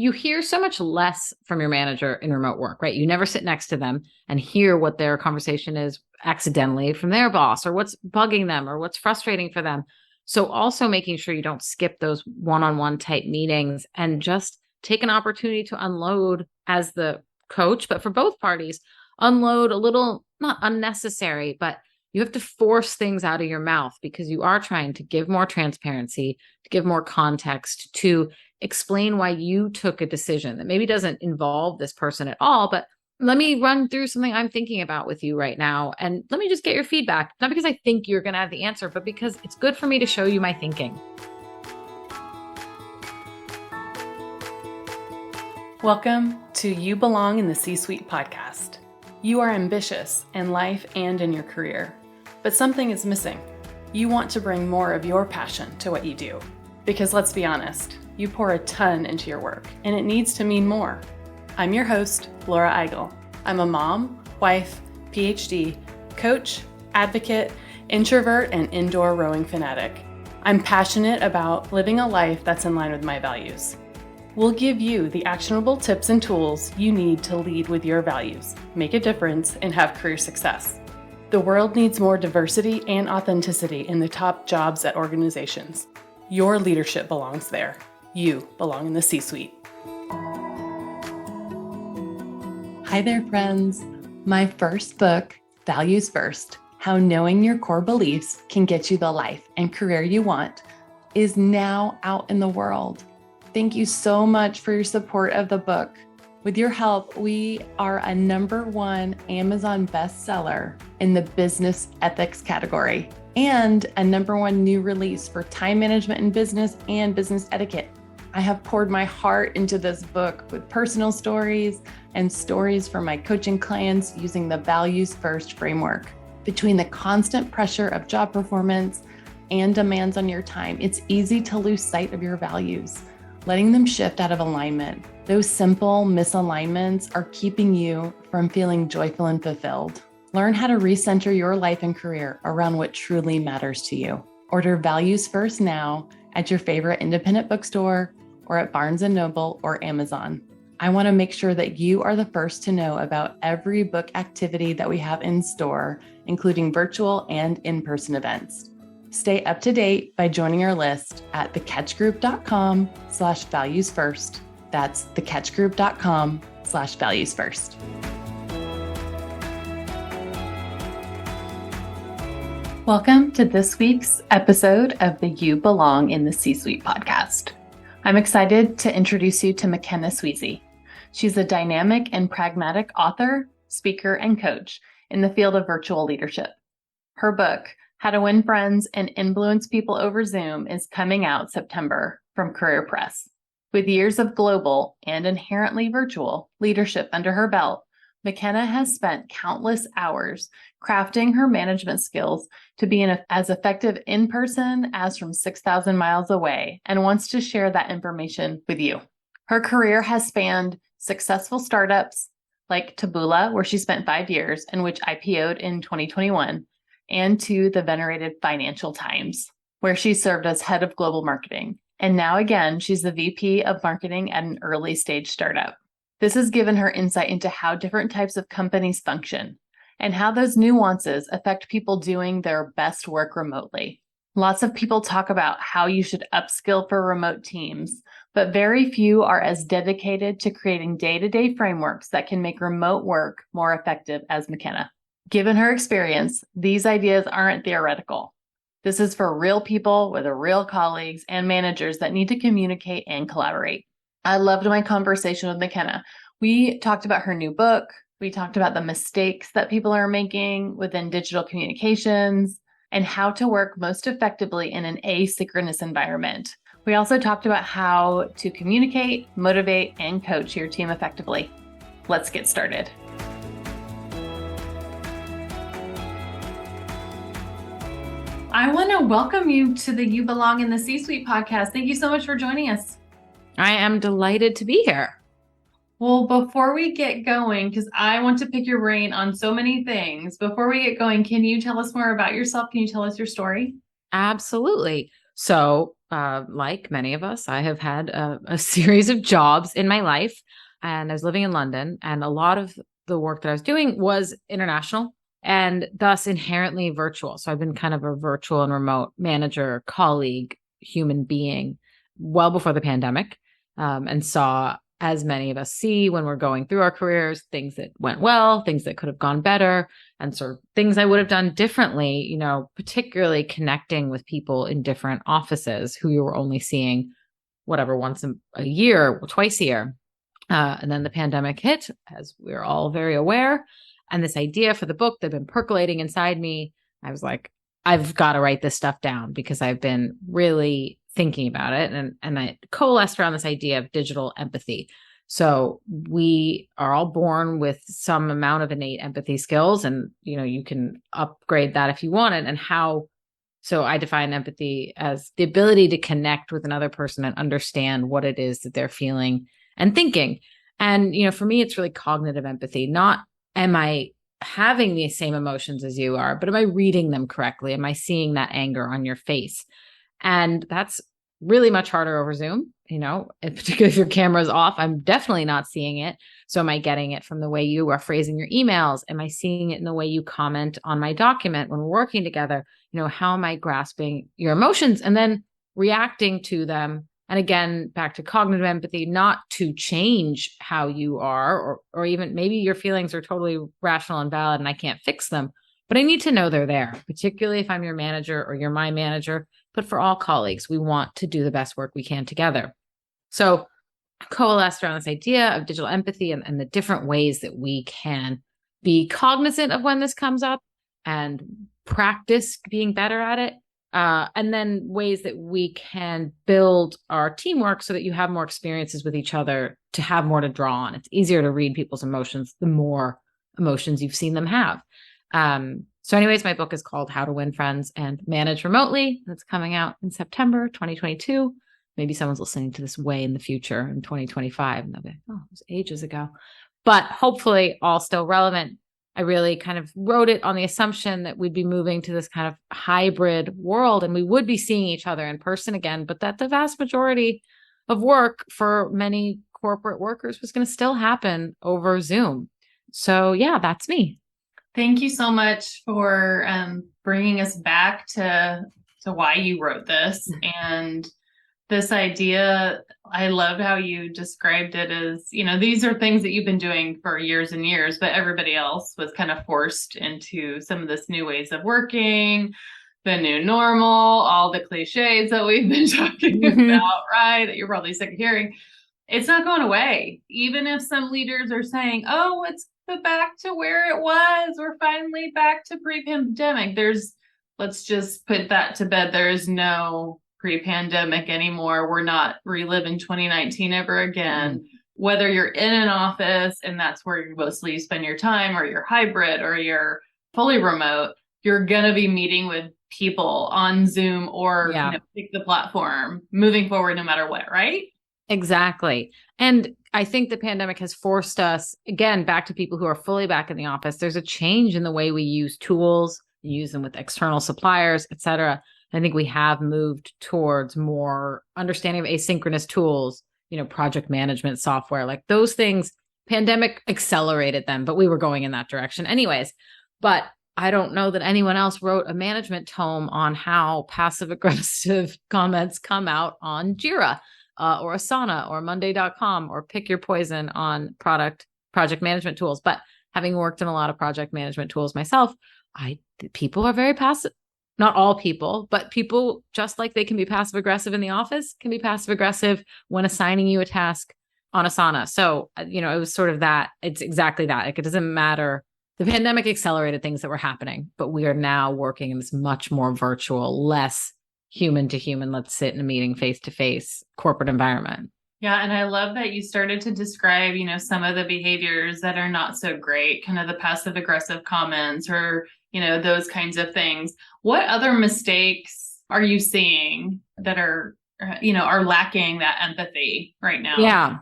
you hear so much less from your manager in remote work, right? You never sit next to them and hear what their conversation is accidentally from their boss, or what's bugging them, or what's frustrating for them. So also making sure you don't skip those one-on-one type meetings and just take an opportunity to unload as the coach, but for both parties, unload a little, not unnecessary, but you have to force things out of your mouth because you are trying to give more transparency, to give more context, to explain why you took a decision that maybe doesn't involve this person at all, but let me run through something I'm thinking about with you right now. And let me just get your feedback, not because I think you're going to have the answer, but because it's good for me to show you my thinking. Welcome to You Belong in the C-Suite podcast. You are ambitious in life and in your career, but something is missing. You want to bring more of your passion to what you do. Because let's be honest, you pour a ton into your work, and it needs to mean more. I'm your host, Laura Eigel. I'm a mom, wife, PhD, coach, advocate, introvert, and indoor rowing fanatic. I'm passionate about living a life that's in line with my values. We'll give you the actionable tips and tools you need to lead with your values, make a difference, and have career success. The world needs more diversity and authenticity in the top jobs at organizations. Your leadership belongs there. You belong in the C-Suite. Hi there, friends. My first book, Values First: How Knowing Your Core Beliefs Can Get You the Life and Career You Want, is now out in the world. Thank you so much for your support of the book. With your help, we are a #1 Amazon bestseller in the business ethics category and a #1 new release for time management in business and business etiquette. I have poured my heart into this book with personal stories and stories from my coaching clients using the Values First framework. Between the constant pressure of job performance and demands on your time, it's easy to lose sight of your values, letting them shift out of alignment. Those simple misalignments are keeping you from feeling joyful and fulfilled. Learn how to recenter your life and career around what truly matters to you. Order Values First now at your favorite independent bookstore or at Barnes & Noble or Amazon. I want to make sure that you are the first to know about every book activity that we have in store, including virtual and in-person events. Stay up to date by joining our list at thecatchgroup.com/valuesfirst. That's thecatchgroup.com/valuesfirst. Welcome to this week's episode of the You Belong in the C-Suite podcast. I'm excited to introduce you to McKenna Sweazey. She's a dynamic and pragmatic author, speaker, and coach in the field of virtual leadership. Her book, How to Win Friends and Influence People Over Zoom, is coming out September from Career Press. With years of global and inherently virtual leadership under her belt, McKenna has spent countless hours crafting her management skills to be as effective in person as from 6,000 miles away, and wants to share that information with you. Her career has spanned successful startups like Taboola, where she spent 5 years and which IPO'd in 2021, and to the venerated Financial Times, where she served as head of global marketing. And now again, she's the VP of marketing at an early stage startup. This has given her insight into how different types of companies function and how those nuances affect people doing their best work remotely. Lots of people talk about how you should upskill for remote teams, but very few are as dedicated to creating day-to-day frameworks that can make remote work more effective as McKenna. Given her experience, these ideas aren't theoretical. This is for real people with real colleagues and managers that need to communicate and collaborate. I loved my conversation with McKenna. We talked about her new book. We talked about the mistakes that people are making within digital communications and how to work most effectively in an asynchronous environment. We also talked about how to communicate, motivate, and coach your team effectively. Let's get started. I want to welcome you to the You Belong in the C-Suite podcast. Thank you so much for joining us. I am delighted to be here. Well, before we get going, because I want to pick your brain on so many things, before we get going, can you tell us more about yourself? Can you tell us your story? Absolutely. So like many of us, I have had a series of jobs in my life, and I was living in London, and a lot of the work that I was doing was international and thus inherently virtual. So I've been kind of a virtual and remote manager, colleague, human being well before the pandemic, and saw, as many of us see when we're going through our careers, things that went well, things that could have gone better, and sort of things I would have done differently, particularly connecting with people in different offices who you were only seeing whatever once a year, twice a year. And then the pandemic hit, as we're all very aware. And this idea for the book that had been percolating inside me, I was like, I've got to write this stuff down because I've been really thinking about it. And I coalesced around this idea of digital empathy. So we are all born with some amount of innate empathy skills, and you can upgrade that if you want it. And how? So I define empathy as the ability to connect with another person and understand what it is that they're feeling and thinking. And for me, it's really cognitive empathy. Not am I having the same emotions as you are, but am I reading them correctly? Am I seeing that anger on your face? And that's really much harder over Zoom, particularly if your camera's off. I'm definitely not seeing it. So am I getting it from the way you are phrasing your emails? Am I seeing it in the way you comment on my document when we're working together? How am I grasping your emotions and then reacting to them? And again, back to cognitive empathy, not to change how you are, or even maybe your feelings are totally rational and valid and I can't fix them, but I need to know they're there, particularly if I'm your manager or you're my manager. But for all colleagues, we want to do the best work we can together. So I coalesced around this idea of digital empathy and the different ways that we can be cognizant of when this comes up and practice being better at it. And then ways that we can build our teamwork so that you have more experiences with each other to have more to draw on. It's easier to read people's emotions the more emotions you've seen them have. So anyways, my book is called How to Win Friends and Manage Remotely. It's coming out in September 2022. Maybe someone's listening to this way in the future in 2025 and they'll be like, oh, it was ages ago. But hopefully all still relevant. I really kind of wrote it on the assumption that we'd be moving to this kind of hybrid world and we would be seeing each other in person again, but that the vast majority of work for many corporate workers was going to still happen over Zoom. So yeah, that's me. Thank you so much for bringing us back to why you wrote this. And this idea, I loved how you described it as, these are things that you've been doing for years and years, but everybody else was kind of forced into some of this new ways of working, the new normal, all the cliches that we've been talking about, right? That you're probably sick of hearing. It's not going away. Even if some leaders are saying, oh, it's back to where it was. We're finally back to pre-pandemic. Let's just put that to bed. There is no pre-pandemic anymore. We're not reliving 2019 ever again. Whether you're in an office and that's where you mostly spend your time, or you're hybrid, or you're fully remote, you're going to be meeting with people on Zoom or pick the platform moving forward no matter what, right? Exactly. And I think the pandemic has forced us, again, back to people who are fully back in the office. There's a change in the way we use tools, use them with external suppliers, et cetera. I think we have moved towards more understanding of asynchronous tools, project management software, like those things. Pandemic accelerated them, but we were going in that direction anyways. But I don't know that anyone else wrote a management tome on how passive aggressive comments come out on Jira. Or Asana or Monday.com, or pick your poison on project management tools. But having worked in a lot of project management tools myself, people are very passive. Not all people, but people, just like they can be passive aggressive in the office, can be passive aggressive when assigning you a task on Asana. So, it was sort of that. It's exactly that. Like, it doesn't matter. The pandemic accelerated things that were happening, but we are now working in this much more virtual, less human to human, let's sit in a meeting face to face corporate environment. Yeah. And I love that you started to describe, some of the behaviors that are not so great, kind of the passive aggressive comments or, those kinds of things. What other mistakes are you seeing that are lacking that empathy right now? Yeah.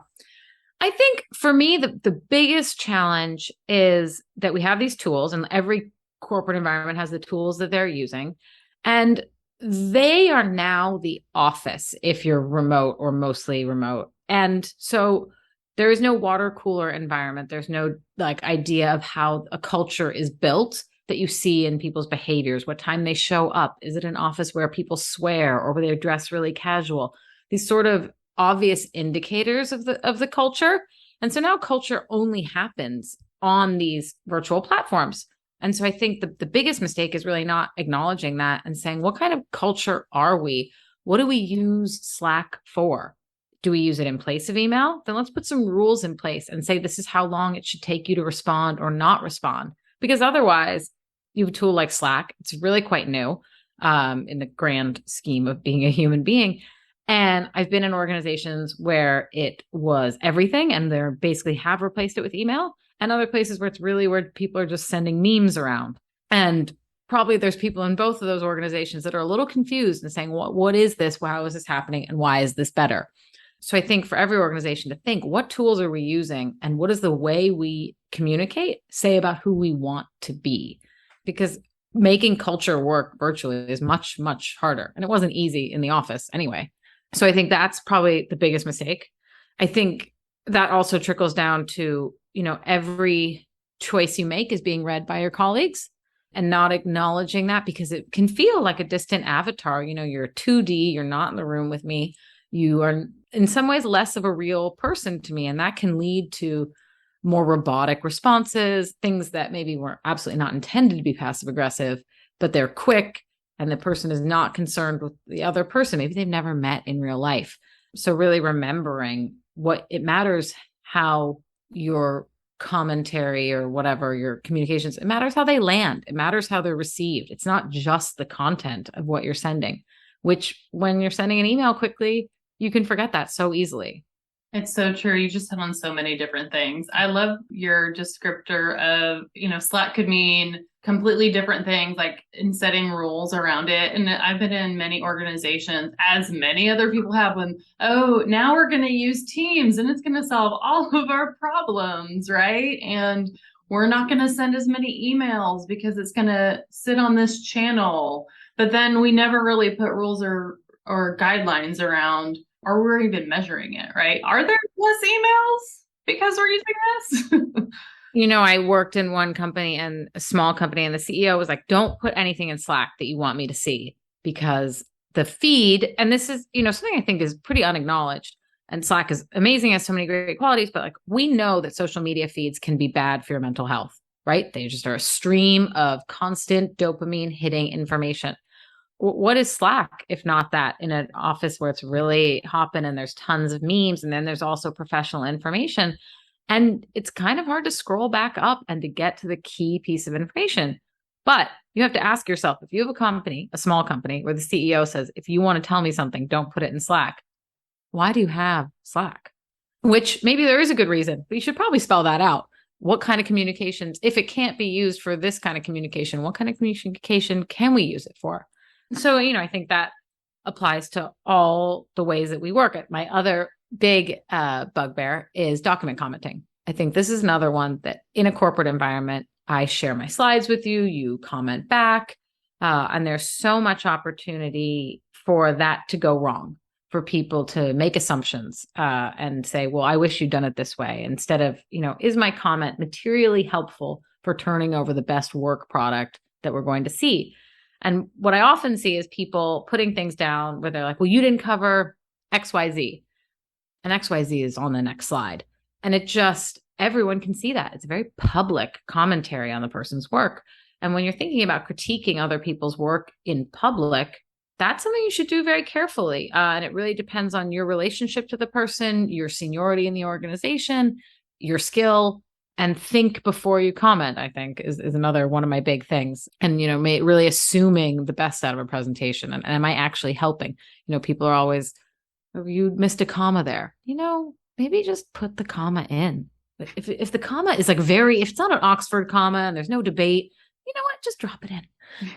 I think for me, the biggest challenge is that we have these tools and every corporate environment has the tools that they're using. And they are now the office if you're remote or mostly remote. And so there is no water cooler environment. There's no like idea of how a culture is built that you see in people's behaviors, what time they show up. Is it an office where people swear or where they dress really casual? These sort of obvious indicators of the culture. And so now culture only happens on these virtual platforms. And so I think the biggest mistake is really not acknowledging that and saying, what kind of culture are we? What do we use Slack for? Do we use it in place of email? Then let's put some rules in place and say, this is how long it should take you to respond or not respond. Because otherwise, you have a tool like Slack. It's really quite new in the grand scheme of being a human being. And I've been in organizations where it was everything and they basically have replaced it with email, and other places where it's really where people are just sending memes around. And probably there's people in both of those organizations that are a little confused and saying, what is this? How is this happening? And why is this better? So I think for every organization to think, what tools are we using and what does the way we communicate say about who we want to be? Because making culture work virtually is much, much harder. And it wasn't easy in the office anyway. So I think that's probably the biggest mistake. I think that also trickles down to, every choice you make is being read by your colleagues and not acknowledging that, because it can feel like a distant avatar. You're a 2D, you're not in the room with me. You are in some ways less of a real person to me. And that can lead to more robotic responses, things that maybe were absolutely not intended to be passive aggressive, but they're quick and the person is not concerned with the other person. Maybe they've never met in real life. So really remembering what it matters, how your commentary or whatever, your communications, it matters how they land. It matters how they're received. It's not just the content of what you're sending, which when you're sending an email quickly, you can forget that so easily. It's so true. You just hit on so many different things. I love your descriptor of, Slack could mean completely different things, like in setting rules around it. And I've been in many organizations, as many other people have, now we're going to use Teams and it's going to solve all of our problems, right? And we're not going to send as many emails because it's going to sit on this channel. But then we never really put rules or guidelines around, or we're even measuring it, right? Are there less emails because we're using this? I worked in one company, and a small company, and the CEO was like, don't put anything in Slack that you want me to see, because the feed, and this is, something I think is pretty unacknowledged, and Slack is amazing, has so many great qualities, but like, we know that social media feeds can be bad for your mental health, right? They just are a stream of constant dopamine hitting information. What is Slack if not that, in an office where it's really hopping and there's tons of memes, and then there's also professional information, and it's kind of hard to scroll back up and to get to the key piece of information. But you have to ask yourself, if you have a company, a small company, where the CEO says, if you want to tell me something, don't put it in Slack. Why do you have Slack? Which maybe there is a good reason, but you should probably spell that out. What kind of communications, if it can't be used for this kind of communication, what kind of communication can we use it for? So, I think that applies to all the ways that we work. My other big bugbear is document commenting. I think this is another one that in a corporate environment, I share my slides with you, you comment back, and there's so much opportunity for that to go wrong, for people to make assumptions and say, well, I wish you'd done it this way, instead of, is my comment materially helpful for turning over the best work product that we're going to see? And what I often see is people putting things down where they're like, well, you didn't cover XYZ. And XYZ is on the next slide. And everyone can see that. It's a very public commentary on the person's work. And when you're thinking about critiquing other people's work in public, that's something you should do very carefully. And it really depends on your relationship to the person, your seniority in the organization, your skill. And think before you comment, I think, is another one of my big things. And, really assuming the best out of a presentation. And am I actually helping? People are always, you missed a comma there. Maybe just put the comma in. If the comma is like if it's not an Oxford comma and there's no debate, you know what? Just drop it in.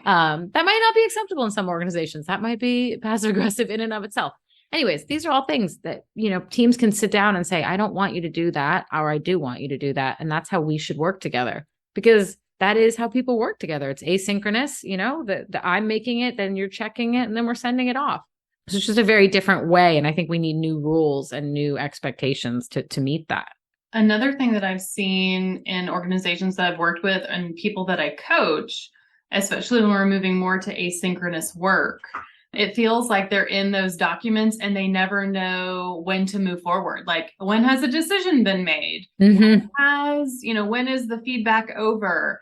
That might not be acceptable in some organizations. That might be passive aggressive in and of itself. Anyways, these are all things that, teams can sit down and say, I don't want you to do that, or I do want you to do that. And that's how we should work together, because that is how people work together. It's asynchronous, the I'm making it, then you're checking it, and then we're sending it off. So it's just a very different way. And I think we need new rules and new expectations to meet that. Another thing that I've seen in organizations that I've worked with and people that I coach, especially when we're moving more to asynchronous work, it feels like they're in those documents and they never know when to move forward. Like, when has a decision been made? Mm-hmm. When is the feedback over?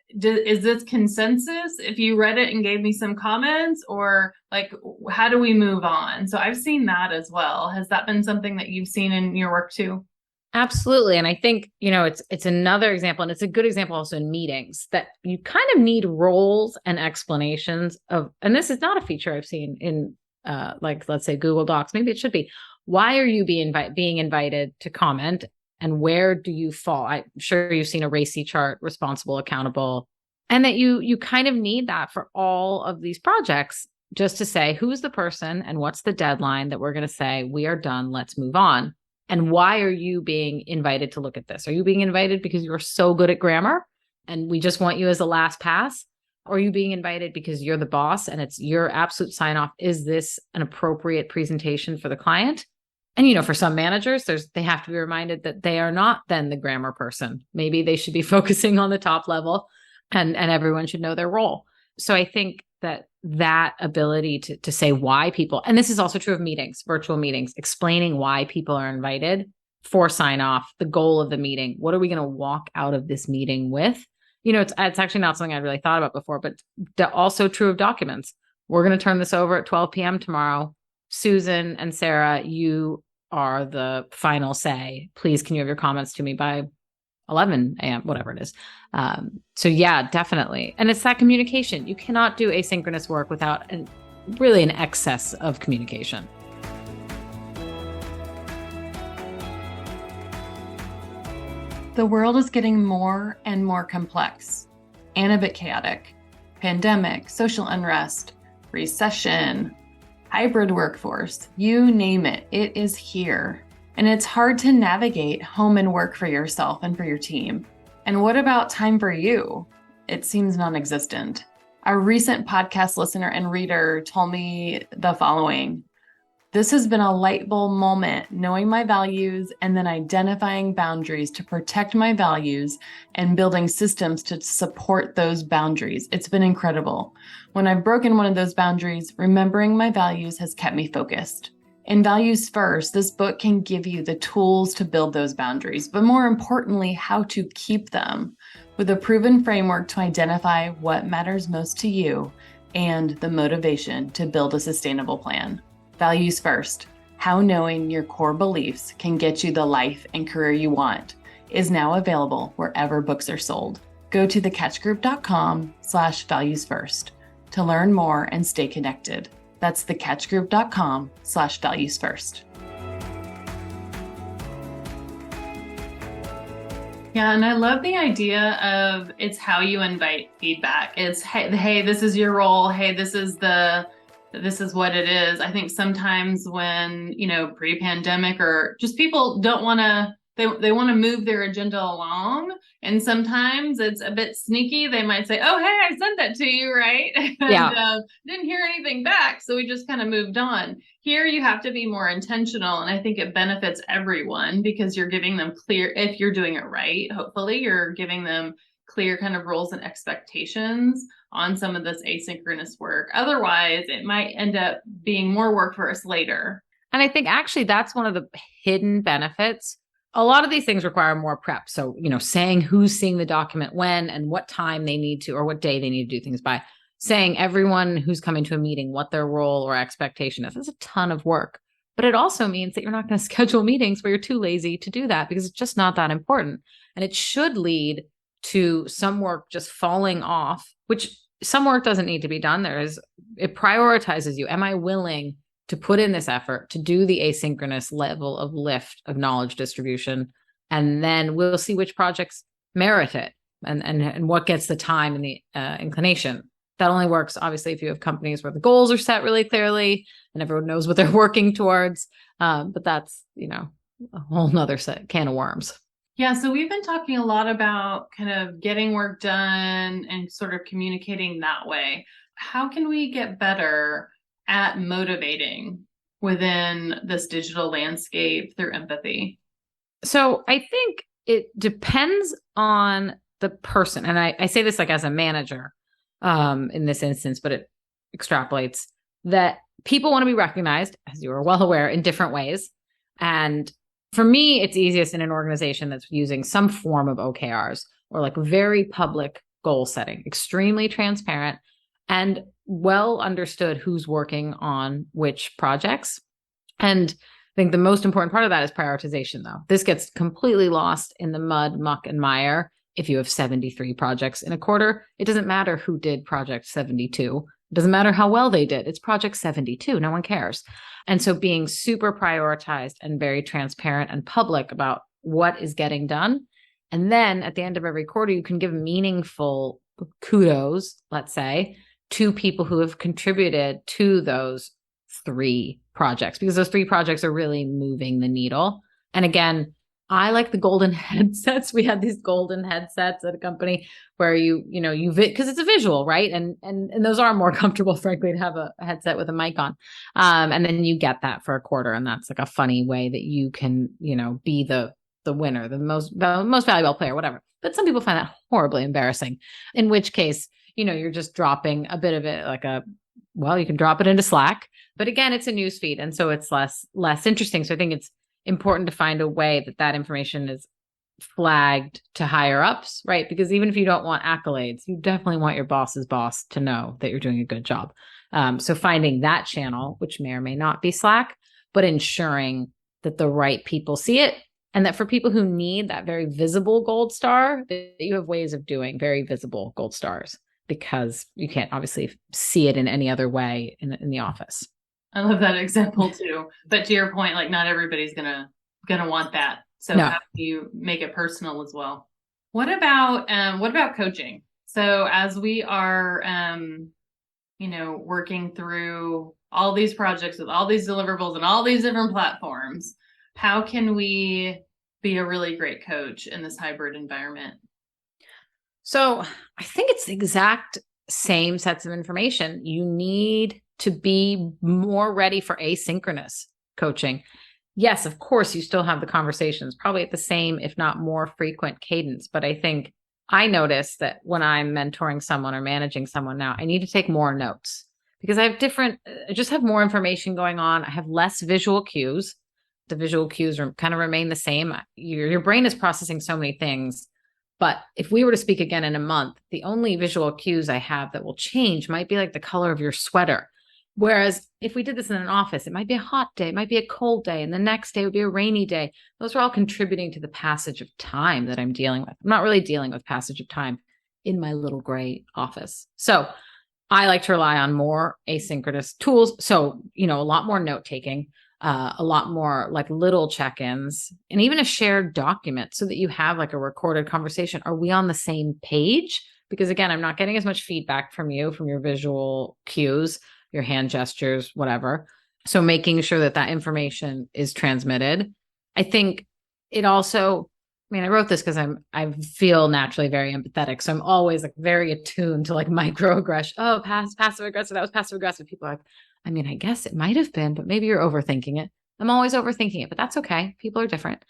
Is this consensus if you read it and gave me some comments, or like, how do we move on? So I've seen that as well. Has that been something that you've seen in your work too? Absolutely. And I think, it's another example, and it's a good example also in meetings, that you kind of need roles and explanations of, and this is not a feature I've seen in let's say Google Docs, maybe it should be. Why are you being invited to comment, and where do you fall? I'm sure you've seen a RACI chart, responsible, accountable, and that you kind of need that for all of these projects, just to say, who's the person and what's the deadline that we're going to say, we are done, let's move on. And why are you being invited to look at this? Are you being invited because you're so good at grammar and we just want you as a last pass? Or are you being invited because you're the boss and it's your absolute sign off? Is this an appropriate presentation for the client? And, for some managers, they have to be reminded that they are not then the grammar person. Maybe they should be focusing on the top level, and everyone should know their role. So I think that ability to say why people, and this is also true of meetings, virtual meetings, explaining why people are invited for sign off, the goal of the meeting. What are we going to walk out of this meeting with? It's actually not something I'd really thought about before, but also true of documents. We're going to turn this over at 12 p.m. tomorrow. Susan and Sarah, you are the final say. Please, can you have your comments to me by 11 a.m., whatever it is. So yeah, definitely. And it's that communication. You cannot do asynchronous work without really an excess of communication. The world is getting more and more complex and a bit chaotic. Pandemic, social unrest, recession, hybrid workforce, you name it, it is here. And it's hard to navigate home and work for yourself and for your team. And what about time for you? It seems non-existent. A recent podcast listener and reader told me the following: this has been a light bulb moment, knowing my values and then identifying boundaries to protect my values and building systems to support those boundaries. It's been incredible. When I've broken one of those boundaries, remembering my values has kept me focused. In Values First, this book can give you the tools to build those boundaries, but more importantly, how to keep them, with a proven framework to identify what matters most to you and the motivation to build a sustainable plan. Values First, how knowing your core beliefs can get you the life and career you want, is now available wherever books are sold. Go to thecatchgroup.com/valuesfirst to learn more and stay connected. That's thecatchgroup.com/valuesfirst. Yeah, and I love the idea of it's how you invite feedback. It's, hey, this is your role. Hey, this is what it is. I think sometimes when, pre-pandemic, or just people don't want to, they want to move their agenda along. And sometimes it's a bit sneaky. They might say, oh, hey, I sent that to you, right? Yeah. And didn't hear anything back. So we just kind of moved on. Here, you have to be more intentional. And I think it benefits everyone because you're giving them clear, if you're doing it right, hopefully you're giving them clear kind of roles and expectations on some of this asynchronous work. Otherwise, it might end up being more work for us later. And I think actually that's one of the hidden benefits. A lot of these things require more prep. So, saying who's seeing the document when and what time they need to, or what day they need to do things by, saying everyone who's coming to a meeting, what their role or expectation is. It's a ton of work. But it also means that you're not going to schedule meetings where you're too lazy to do that because it's just not that important. And it should lead to some work just falling off, which some work doesn't need to be done. It prioritizes you. Am I willing to put in this effort to do the asynchronous level of lift of knowledge distribution? And then we'll see which projects merit it and what gets the time and the inclination. That only works, obviously, if you have companies where the goals are set really clearly and everyone knows what they're working towards. But that's, a whole nother can of worms. Yeah, so we've been talking a lot about kind of getting work done and sort of communicating that way. How can we get better at motivating within this digital landscape through empathy? So I think it depends on the person. And I say this like as a manager in this instance, but it extrapolates that people want to be recognized, as you are well aware, in different ways. And for me, it's easiest in an organization that's using some form of OKRs or like very public goal setting, extremely transparent and well understood who's working on which projects. And I think the most important part of that is prioritization, though. This gets completely lost in the mud, muck, and mire. If you have 73 projects in a quarter, it doesn't matter who did project 72. It doesn't matter how well they did. It's project 72. No one cares. And so being super prioritized and very transparent and public about what is getting done. And then at the end of every quarter, you can give meaningful kudos, let's say, to people who have contributed to those 3 projects, because those 3 projects are really moving the needle. And again, I like the golden headsets. We had these golden headsets at a company where you because it's a visual, right? And those are more comfortable, frankly, to have a headset with a mic on. And then you get that for a quarter, and that's like a funny way that you can, be the winner, the most valuable player, whatever. But some people find that horribly embarrassing. In which case, you're just dropping a bit of it, you can drop it into Slack. But again, it's a news feed, and so it's less interesting. So I think it's important to find a way that information is flagged to higher ups, right? Because even if you don't want accolades, you definitely want your boss's boss to know that you're doing a good job. So finding that channel, which may or may not be Slack, but ensuring that the right people see it, and that for people who need that very visible gold star, that you have ways of doing very visible gold stars, because you can't obviously see it in any other way in the office. I love that example too. But to your point, like not everybody's gonna want that. So No. how do you make it personal as well? What about coaching? So as we are working through all these projects with all these deliverables and all these different platforms, how can we be a really great coach in this hybrid environment? So I think it's the exact same sets of information. You need to be more ready for asynchronous coaching. Yes, of course, you still have the conversations, probably at the same, if not more frequent cadence. But I think I notice that when I'm mentoring someone or managing someone now, I need to take more notes because I just have more information going on. I have less visual cues. The visual cues kind of remain the same. Your brain is processing so many things. But if we were to speak again in a month, the only visual cues I have that will change might be like the color of your sweater. Whereas if we did this in an office, it might be a hot day, it might be a cold day, and the next day would be a rainy day. Those are all contributing to the passage of time that I'm dealing with. I'm not really dealing with passage of time in my little gray office. So I like to rely on more asynchronous tools. So, a lot more note taking, a lot more like little check-ins, and even a shared document so that you have like a recorded conversation. Are we on the same page? Because again, I'm not getting as much feedback from you, from your visual cues, your hand gestures, whatever. So making sure that information is transmitted. I think it also, I wrote this because I feel naturally very empathetic. So I'm always like very attuned to like microaggression. Oh, passive aggressive. That was passive aggressive. People are like, I guess it might have been, but maybe you're overthinking it. I'm always overthinking it, but that's okay. People are different.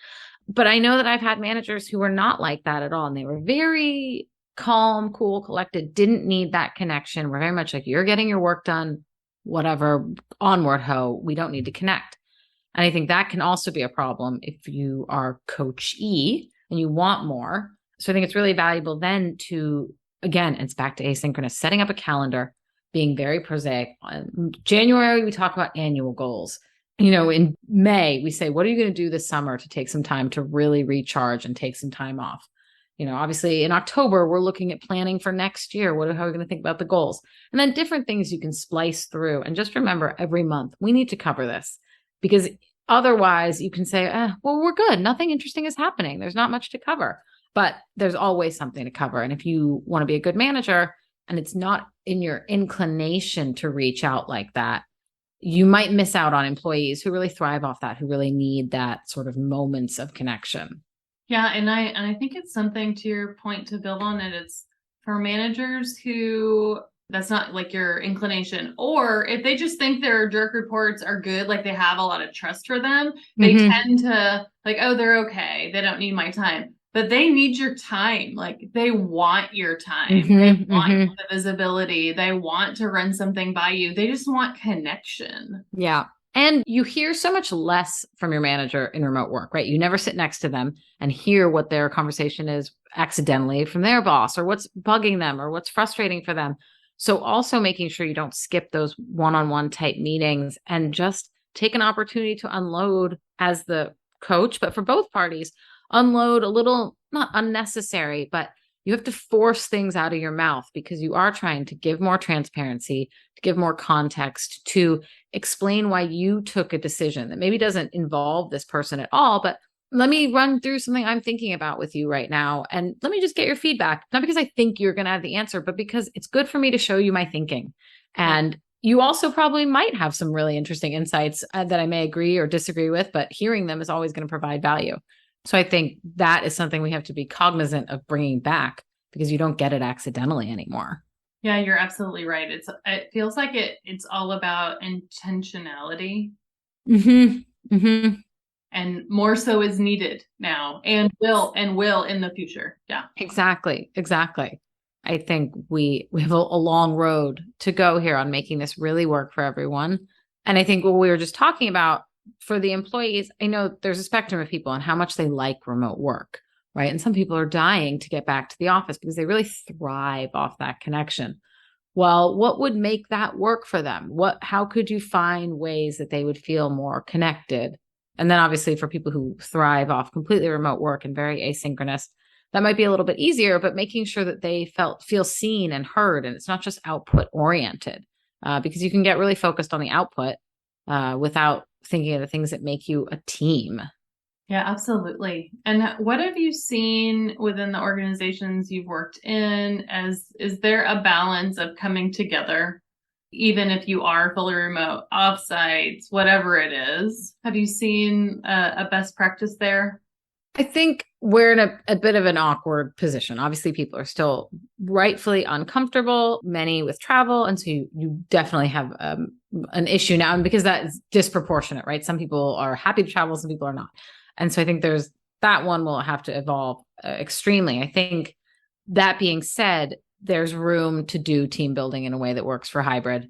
But I know that I've had managers who were not like that at all. And they were very calm, cool, collected, didn't need that connection. We're very much like, you're getting your work done, whatever, onward ho, we don't need to connect. And I think that can also be a problem if you are coachee and you want more. So I think it's really valuable then to, again, it's back to asynchronous, setting up a calendar, being very prosaic. In January, we talk about annual goals. In May, we say, what are you going to do this summer to take some time to really recharge and take some time off? Obviously in October, we're looking at planning for next year. How are we going to think about the goals? And then different things you can splice through. And just remember, every month, we need to cover this, because otherwise you can say, we're good. Nothing interesting is happening. There's not much to cover, but there's always something to cover. And if you want to be a good manager and it's not in your inclination to reach out like that, you might miss out on employees who really thrive off that, who really need that sort of moments of connection. Yeah, and I think it's something, to your point, to build on it. It's for managers who that's not like your inclination, or if they just think their jerk reports are good, like they have a lot of trust for them, they tend to like, oh, they're okay. They don't need my time. But they need your time. Like they want your time. They want the visibility. They want to run something by you. They just want connection. Yeah. And you hear so much less from your manager in remote work, right? You never sit next to them and hear what their conversation is accidentally from their boss, or what's bugging them, or what's frustrating for them. So also making sure you don't skip those one-on-one type meetings and just take an opportunity to unload as the coach, but for both parties, unload a little, not unnecessary, but you have to force things out of your mouth because you are trying to give more transparency, to give more context, to explain why you took a decision that maybe doesn't involve this person at all, but let me run through something I'm thinking about with you right now. And let me just get your feedback, not because I think you're going to have the answer, but because it's good for me to show you my thinking. And you also probably might have some really interesting insights that I may agree or disagree with, but hearing them is always going to provide value. So I think that is something we have to be cognizant of bringing back because you don't get it accidentally anymore. Yeah, you're absolutely right. It feels like it's all about intentionality. And more so is needed now and will in the future. Yeah. Exactly. I think we have a long road to go here on making this really work for everyone. And I think what we were just talking about for the employees, I know there's a spectrum of people and how much they like remote work, right? And some people are dying to get back to the office because they really thrive off that connection. Well, what would make that work for them? How could you find ways that they would feel more connected? And then obviously for people who thrive off completely remote work and very asynchronous, that might be a little bit easier, but making sure that they feel seen and heard, and it's not just output oriented, because you can get really focused on the output without thinking of the things that make you a team. Yeah, absolutely. And what have you seen within the organizations you've worked in? Is there a balance of coming together, even if you are fully remote, offsites, whatever it is? Have you seen a best practice there? I think we're in a bit of an awkward position. Obviously, people are still rightfully uncomfortable, many with travel. And so you definitely have an issue now, and because that is disproportionate, right? Some people are happy to travel, some people are not. And so I think there's that one will have to evolve extremely. I think that being said, there's room to do team building in a way that works for hybrid.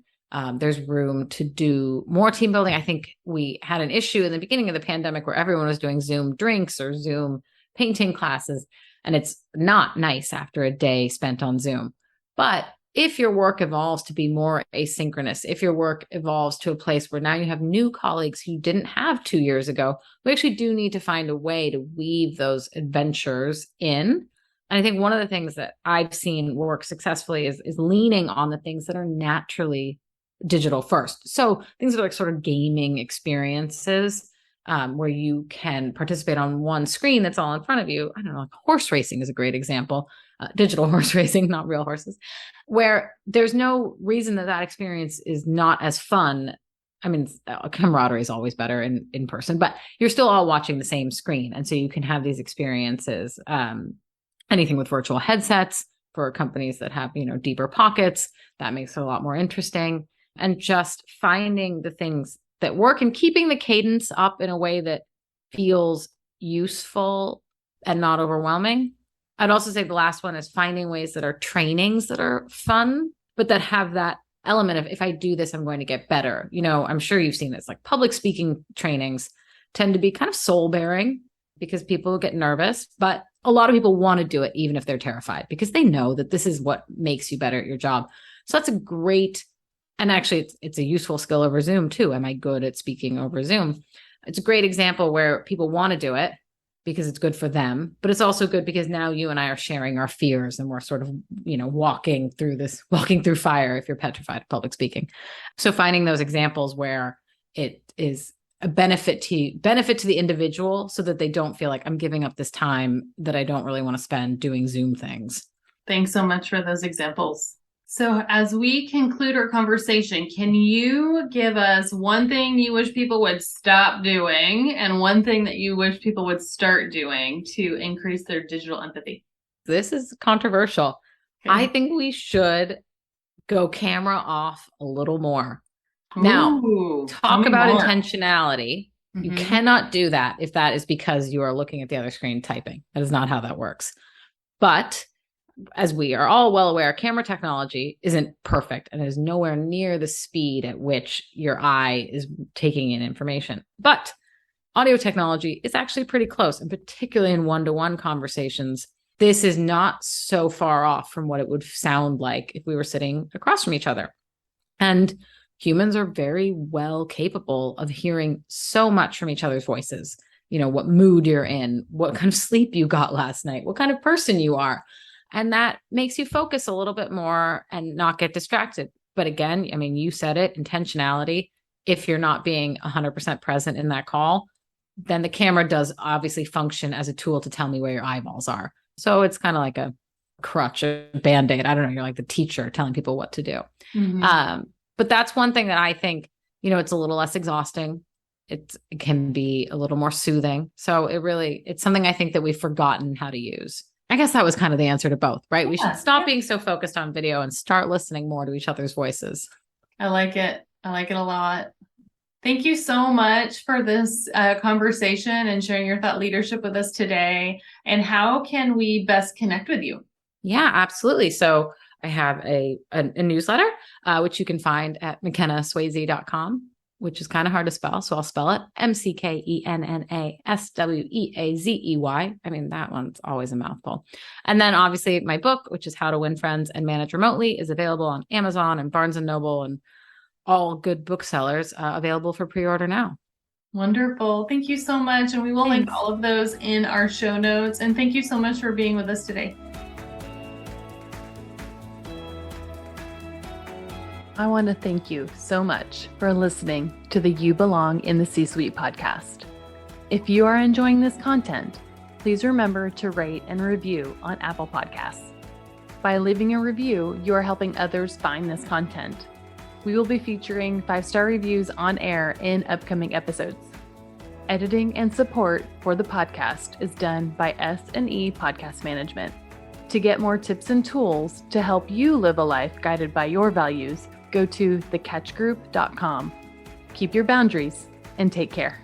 There's room to do more team building. I think we had an issue in the beginning of the pandemic where everyone was doing Zoom drinks or Zoom painting classes, and it's not nice after a day spent on Zoom. But if your work evolves to be more asynchronous, if your work evolves to a place where now you have new colleagues who you didn't have 2 years ago, we actually do need to find a way to weave those adventures in. And I think one of the things that I've seen work successfully is leaning on the things that are naturally digital first. So things that are like sort of gaming experiences where you can participate on one screen that's all in front of you. I don't know, like horse racing is a great example. Digital horse racing, not real horses, where there's no reason that experience is not as fun. I mean, camaraderie is always better in person, but you're still all watching the same screen. And so you can have these experiences, anything with virtual headsets for companies that have, deeper pockets, that makes it a lot more interesting. And just finding the things that work and keeping the cadence up in a way that feels useful and not overwhelming. I'd also say the last one is finding ways that are trainings that are fun, but that have that element of, if I do this, I'm going to get better. I'm sure you've seen this, like public speaking trainings tend to be kind of soul bearing because people get nervous, but a lot of people want to do it even if they're terrified because they know that this is what makes you better at your job. So that's a great, and actually it's a useful skill over Zoom too. Am I good at speaking over Zoom? It's a great example where people want to do it because it's good for them, but it's also good because now you and I are sharing our fears and we're sort of, walking through fire if you're petrified of public speaking. So finding those examples where it is a benefit to the individual so that they don't feel like I'm giving up this time that I don't really want to spend doing Zoom things. Thanks so much for those examples. So as we conclude our conversation, can you give us one thing you wish people would stop doing and one thing that you wish people would start doing to increase their digital empathy? This is controversial. Okay. I think we should go camera off a little more. Ooh, Now, talk about more. intentionality. Mm-hmm. You cannot do that if that is because you are looking at the other screen typing. That is not how that works. But as we are all well aware, camera technology isn't perfect and is nowhere near the speed at which your eye is taking in information. But audio technology is actually pretty close, and particularly in one-to-one conversations, this is not so far off from what it would sound like if we were sitting across from each other. And humans are very well capable of hearing so much from each other's voices. You know, what mood you're in, what kind of sleep you got last night, what kind of person you are. And that makes you focus a little bit more and not get distracted. But again, I mean, you said it, intentionality. If you're not being 100% present in that call, then the camera does obviously function as a tool to tell me where your eyeballs are. So it's kind of like a crutch, a Band-Aid. I don't know. You're like the teacher telling people what to do. Mm-hmm. But that's one thing that I think, it's a little less exhausting. It can be a little more soothing. So it's something I think that we've forgotten how to use. I guess that was kind of the answer to both, right? We should stop being so focused on video and start listening more to each other's voices. I like it. I like it a lot. Thank you so much for this conversation and sharing your thought leadership with us today. And how can we best connect with you? Yeah, absolutely. So I have a newsletter, which you can find at McKennaSweazey.com, which is kind of hard to spell. So I'll spell it McKennaSweazey. I mean, that one's always a mouthful. And then obviously my book, which is How to Win Friends and Manage Remotely, is available on Amazon and Barnes & Noble and all good booksellers, available for pre-order now. Wonderful. Thank you so much. And we will link all of those in our show notes. And thank you so much for being with us today. I want to thank you so much for listening to the You Belong in the C-Suite podcast. If you are enjoying this content, please remember to rate and review on Apple Podcasts. By leaving a review, you are helping others find this content. We will be featuring 5-star reviews on air in upcoming episodes. Editing and support for the podcast is done by S&E Podcast Management. To get more tips and tools to help you live a life guided by your values, go to thecatchgroup.com. Keep your boundaries and take care.